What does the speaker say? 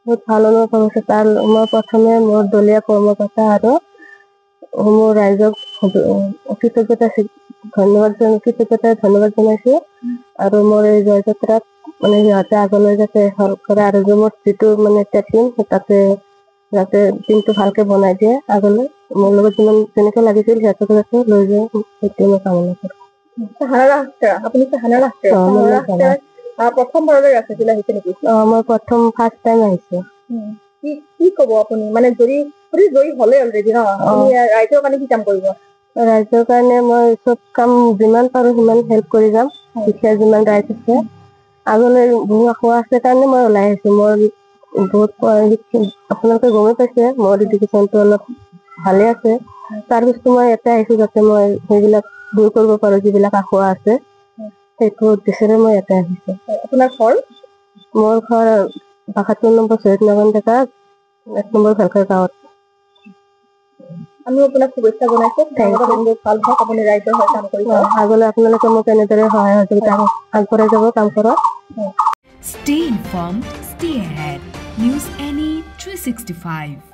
বহুত ভাল অনুভৱ হৈছে। তাৰ মই প্ৰথমে মোৰ দলীয় কৰ্মকৰ্তা আৰু মোৰ ৰাইজক ধন্যবাদ জনাইছো আৰু মোৰ এই জয়যাত্ৰাত মানে সিহঁতে আগলৈ যাতে হেল্প কৰে আৰু মোৰ যিটো মানে টিম তাতে যাতে টিমটো ভালকে বনাই দিয়ে আগলৈ মোৰ লগত যিমান তেনেকে লাগিছিল সিহঁতক যাতে লৈ যায় সেইটো মই কামনা কৰোঁ। আপুনি প্ৰথমবাৰলৈ ৰাজনীতিলৈ আহিছে নেকি? মই প্ৰথম ফাৰ্ষ্ট টাইম আহিছো। কি ক'ব আপুনি মানে যদি জয়ী হ'লে অলৰেডি ন ৰাইজৰ কাৰণে কি কাম কৰিব? ৰাইজৰ কাৰণে মই চব কাম যিমান পাৰো সিমান হেল্প কৰি যাম। দুখীয়া যিমান ৰাইজ আছে আগলৈ বহু আশা আছে কাৰণে মই ওলাই আহিছো। মোৰ বহুত আপোনালোকে গমেই পাইছে মোৰ এডুকেশ্যনটো অলপ ভালে আছে। তাৰ পিছত মই ইয়াতে আহিছো যাতে মই সেইবিলাক দূৰ কৰিব পাৰো যিবিলাক আশা আছে সেইটো উদ্দেশ্যেৰে মই ইয়াতে আহিছো। আপোনাৰ ঘৰ? মোৰ ঘৰ ৭২ নম্বৰ শহীদ নগৰ ডেকা ১ নম্বৰ ভালখাৰ গাঁৱত। আমি আপোনাক শুভেচ্ছা জনাইছো। ভাল হওক আপুনি ৰাইজৰ হৈ কাম কৰিব। আগলৈ আপোনালোকে মোক এনেদৰে সহায় সহযোগিতা আগবঢ়াই যাব কাম কৰক। Stay informed, stay ahead. News NE 365.